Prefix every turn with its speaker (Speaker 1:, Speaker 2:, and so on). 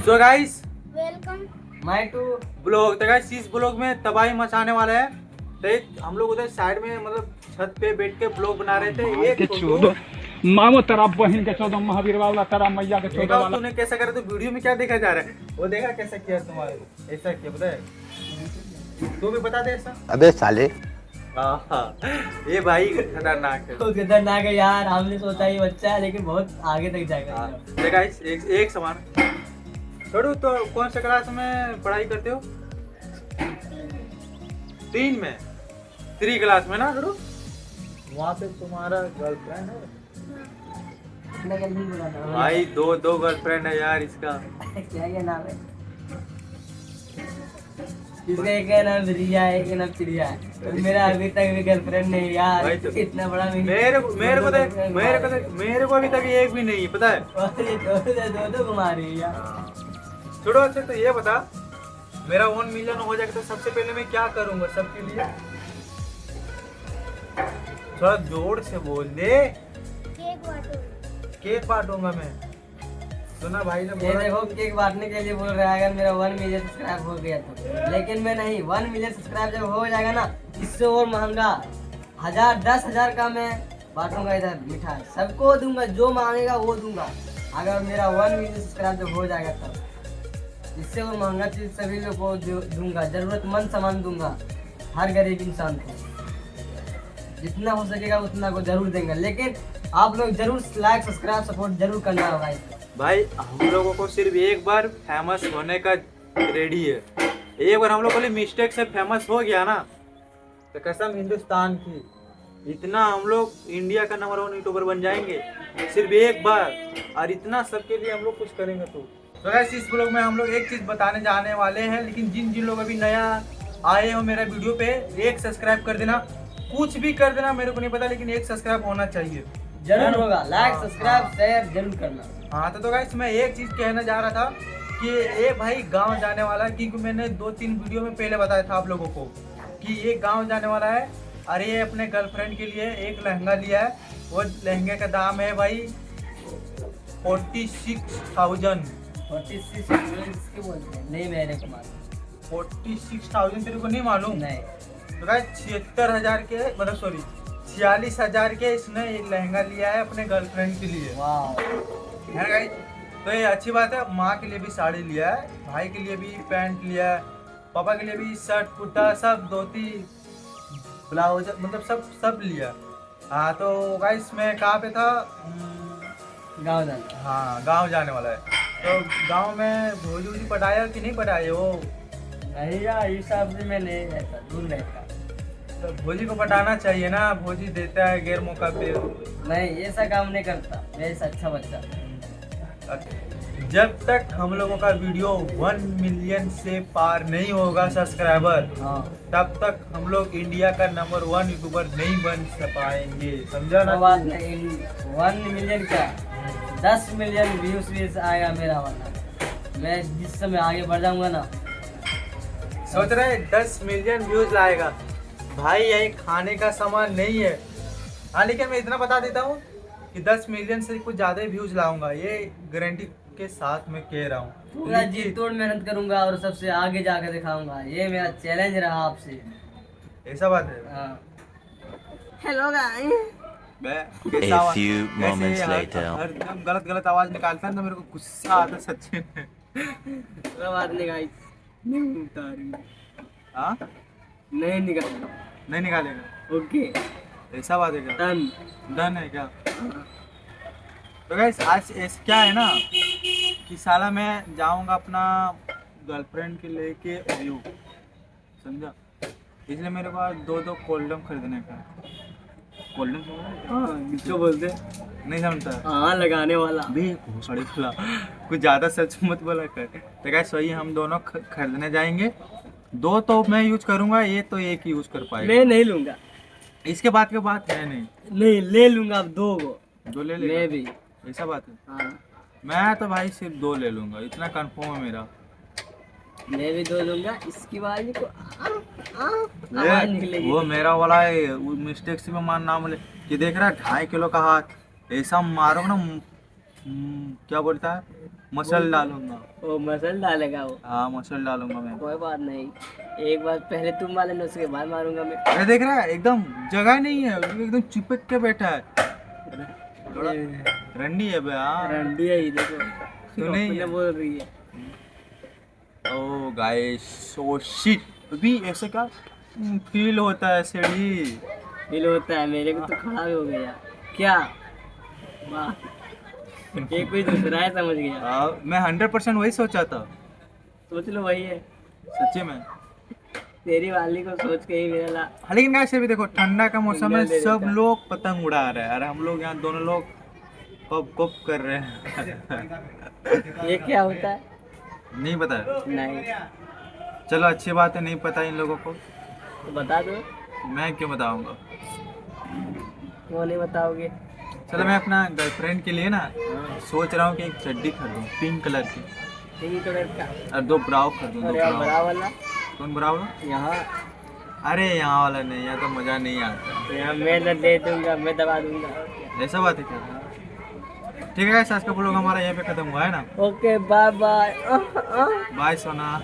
Speaker 1: So guys
Speaker 2: welcome
Speaker 3: my to
Speaker 1: blog तो guys इस blog में तबाही मचाने वाला है। तो हम लोग उधर साइड में मतलब छत पे बैठ के ब्लॉग बना रहे थे। एक फोटो
Speaker 4: मामो तेरा बहन के 14 महावीर वाला तेरा मैया के 14
Speaker 1: देखा
Speaker 4: वाला।
Speaker 1: तूने कैसा करा, तो वीडियो में क्या देखा जा रहा है वो देखा कैसा किया तुम्हारे, ऐसा किया पता है, तू भी बता दे ऐसा।
Speaker 5: अबे साले
Speaker 1: हाँ, ये भाई खतरनाक है।
Speaker 3: तो खतरनाक है यार, हमने सोचा ये बच्चा है लेकिन बहुत आगे तक जाएगा।
Speaker 1: तो गाइस एक समान छोड़ू। तो कौन सा क्लास में पढ़ाई करते हो? 3 में, 3 क्लास में ना छोड़ू। वहाँ पे तुम्हारा गर्लफ्रेंड है
Speaker 3: इतना जल्दी बुलाना
Speaker 1: भाई? दो गर्लफ्रेंड है यार इसका।
Speaker 3: क्या क्या नाम है इसका? एक का नाम रिया है, एक का नाम चिड़िया है। तो मेरा अभी तक भी गर्लफ्रेंड नहीं यार।
Speaker 1: भाई तो
Speaker 3: इतना बड़ा
Speaker 1: मेरे को अभी तक एक भी नहीं पता है।
Speaker 3: दो घुमा रही है यार।
Speaker 1: छोड़ो। अच्छा तो ये बता, मेरा 1 मिलियन हो जाएगा तो सबसे पहले मैं क्या करूंगा सबके लिए? थोड़ा जोर से बोल दे।
Speaker 2: केक बांटो।
Speaker 1: केक बांटूंगा मैं। सुना भाई ने
Speaker 3: ये
Speaker 1: बोला।
Speaker 3: देखो केक बांटने के लिए बोल रहा है अगर मेरा 1 मिलियन सब्सक्राइब हो गया तो, लेकिन मैं नहीं। 1 मिलियन सब्सक्राइब जब हो जाएगा ना, इससे और महंगा 1000 10,000 का मैं बांटूंगा इधर मिठाई। सबको दूंगा, जो मांगेगा वो दूंगा। अगर मेरा 1 मिलियन सब्सक्राइब जब हो जाएगा तब इससे और महंगा चीज सभी लोग को दूंगा। जरूरतमंद सामान दूंगा हर गरीब इंसान को। जितना हो सकेगा उतना को जरूर देंगे, लेकिन आप लोग जरूर लाइक सब्सक्राइब सपोर्ट जरूर करना है भाई।
Speaker 1: भाई हम लोगों को सिर्फ एक बार फेमस होने का रेडी है। एक बार हम लोग को मिस्टेक से फेमस हो गया ना, तो कसम हिंदुस्तान की, इतना हम लोग इंडिया का नंबर 1 यूट्यूबर बन जाएंगे सिर्फ एक बार। और इतना सबके लिए हम लोग कुछ करेंगे। तो वैसे इस ब्लॉग में हम लोग एक चीज़ बताने जाने वाले हैं, लेकिन जिन लोग अभी नया आए हो मेरा वीडियो पे, एक सब्सक्राइब कर देना। कुछ भी कर देना मेरे को नहीं पता, लेकिन एक सब्सक्राइब होना चाहिए।
Speaker 3: जरूर होगा। लाइक सब्सक्राइब शेयर जरूर करना।
Speaker 1: हाँ तो गाइस मैं एक चीज़ कहना जा रहा था कि ये भाई गांव जाने वाला है, क्योंकि मैंने 2-3 वीडियो में पहले बताया था आप लोगों को कि ये गांव जाने वाला है। और ये अपने गर्लफ्रेंड के लिए एक लहंगा लिया है। वो लहंगे का दाम है भाई 46,000।
Speaker 3: 46 किसके बोलते हैं? नहीं मेरे को मालूम।
Speaker 1: 46,000 तेरे को नहीं मालूम?
Speaker 3: नहीं।
Speaker 1: तो गाइस 76,000 के, मतलब सॉरी 46,000 के इसने एक लहंगा लिया है अपने गर्लफ्रेंड के लिए।
Speaker 3: वाह
Speaker 1: है गाइस, तो ये अच्छी बात है। माँ के लिए भी साड़ी लिया है, भाई के लिए भी पैंट लिया है, पापा के लिए भी शर्ट कुर्ता सब, धोती ब्लाउज, मतलब सब लिया। हाँ तो गाइस मैं कहाँ पे था?
Speaker 3: गाँव जाना।
Speaker 1: हाँ गांव जाने वाला है। तो गांव में भोजी वोजी पटाया कि नहीं पटाया? वो
Speaker 3: नहीं यार, इस हिसाब से मैं नहीं रहता, दूर रहता।
Speaker 1: तो भोजी को पटाना चाहिए ना, भोजी देता है गैर मौका पे।
Speaker 3: नहीं ऐसा काम नहीं करता, मैं ऐसा अच्छा बच्चा।
Speaker 1: जब तक हम लोगों का वीडियो 1 मिलियन से पार नहीं होगा सब्सक्राइबर,
Speaker 3: हाँ
Speaker 1: तब तक हम लोग इंडिया का नंबर 1 यूट्यूबर नहीं बन पाएंगे, समझा ना?
Speaker 3: बात नहीं। 1 मिलियन क्या, 10 मिलियन व्यूज आएगा मेरा वाला। मैं जिस समय आगे बढ़ जाऊंगा ना।
Speaker 1: सोच रहे 10 मिलियन व्यूज लाएगा भाई, यही खाने का सामान नहीं है। हाँ लेकिन मैं इतना बता देता हूँ कि 10 मिलियन से कुछ ज़्यादा ही व्यूज लाऊंगा, ये गारंटी के साथ मैं कह रहा हूँ।
Speaker 3: पूरा जी तोड़ मेहनत करूंगा और सबसे आगे जाकर दिखाऊंगा। ये मेरा चैलेंज रहा आपसे।
Speaker 1: ऐसा बात है।
Speaker 3: हाँ। Hello guys.
Speaker 5: A few moments later.
Speaker 1: जब गलत आवाज निकालता है तो मेरे को गुस्सा आता है सच्ची में।
Speaker 3: कोई बात नहीं गाइस, नहीं उतारूंगा।
Speaker 1: हाँ
Speaker 3: नहीं निकालूंगा।
Speaker 1: नहीं निकालेगा?
Speaker 3: ओके
Speaker 1: ऐसा बात है क्या?
Speaker 3: डन।
Speaker 1: डन है क्या? तो गाइस आज क्या है ना कि साला मैं जाऊंगा अपना गर्लफ्रेंड के लेके व्यू, समझा? इसलिए मेरे को आज 2 कोल्डम खरीदने का। कोल्डम
Speaker 3: हाँ किसको बोलते?
Speaker 1: नहीं समझता?
Speaker 3: हाँ लगाने वाला।
Speaker 1: बे घोसड़ी खुला, कुछ ज़्यादा सच मत बोला कर। तो गाइस वही हम दोनों खरीदने जाएंगे। 2 तो मैं यूज करूंगा, ये तो एक ही यूज कर पाएगा।
Speaker 3: मैं नहीं लूंगा।
Speaker 1: इसके बाद के बात है नहीं।
Speaker 3: नहीं ले लूंगा अब 2 को।
Speaker 1: 2 ले
Speaker 3: मैं
Speaker 1: ले?
Speaker 3: भी।
Speaker 1: ऐसा बात है?
Speaker 3: हाँ
Speaker 1: मैं तो भाई सिर्फ 2 ले लूंगा, इतना कंफर्म है मेरा।
Speaker 3: मैं भी 2 लूंगा। इसकी बाजी को आवाज निकलेगी।
Speaker 1: वो मेरा वाला है, वो मिस्टेक से मैं मान ना मिले कि देख रहा है 2.5 किलो का हाथ, ऐसा मारो ना क्या बोलता है? मसल डालूंगा।
Speaker 3: वो मसल डालेगा वो।
Speaker 1: हाँ मसल डालूंगा मैं।
Speaker 3: कोई बात नहीं, एक बार पहले तुम मारे ना, उसके बाद मारूंगा मैं।
Speaker 1: अरे देख रहा है एकदम जगह नहीं है, एकदम चिपक के बैठा है। थोड़ा रंडी है बे। हाँ
Speaker 3: रंडी है ये, देखो
Speaker 1: तो नहीं
Speaker 3: अपने
Speaker 1: है।
Speaker 3: बोल रही है।
Speaker 1: ओ गाइस सो शिट, अभी ऐसे क्या फील होता है सीढ़ी।
Speaker 3: फील होता है, मेरे को तो खड़ा भी हो गया क्या। वाह, ये कोई दूसरा है, समझ गया।
Speaker 1: मैं 100% वही सोचा था,
Speaker 3: सोच लो वही है,
Speaker 1: सच्ची में।
Speaker 3: तेरी वाली को सोच के ही मेरा ला।
Speaker 1: हाँ, लेकिन कैसे भी देखो ठंडा का मौसम है,
Speaker 3: सिग्नल दे
Speaker 1: सब
Speaker 3: देता है।
Speaker 1: लोग पतंग उड़ा रहे हैं, अरे हम लोग यहाँ दोनों लोग कप कप कर रहे हैं।
Speaker 3: ये क्या होता है?
Speaker 1: नहीं पता है?
Speaker 3: नहीं,
Speaker 1: चलो अच्छी बात है, नहीं पता इन लोगों को,
Speaker 3: तो बता दो।
Speaker 1: मैं क्यों बताऊंगा।
Speaker 3: वो नहीं बताओगे?
Speaker 1: चलो मैं अपना गर्लफ्रेंड के लिए ना सोच रहा हूँ कि एक चड्डी खरीदूँ पिंक कलर की,
Speaker 3: पिंक कलर का।
Speaker 1: और 2 ब्राउ खरीदूँ, 2
Speaker 3: और यार बड़ा
Speaker 1: ब्राउ।
Speaker 3: वाला
Speaker 1: कौन ब्राउ?
Speaker 3: यहाँ,
Speaker 1: अरे यहाँ वाला नहीं, यहाँ तो मज़ा नहीं आता।
Speaker 3: यहाँ मैं न दे दूंगा, मैं दबा दूंगा। और क्या?
Speaker 1: ऐसा बात है क्या? ठीक है, आज का ब्लॉग हमारा यहाँ पे खत्म हुआ है ना।
Speaker 3: Okay bye bye.
Speaker 1: बाय सोना।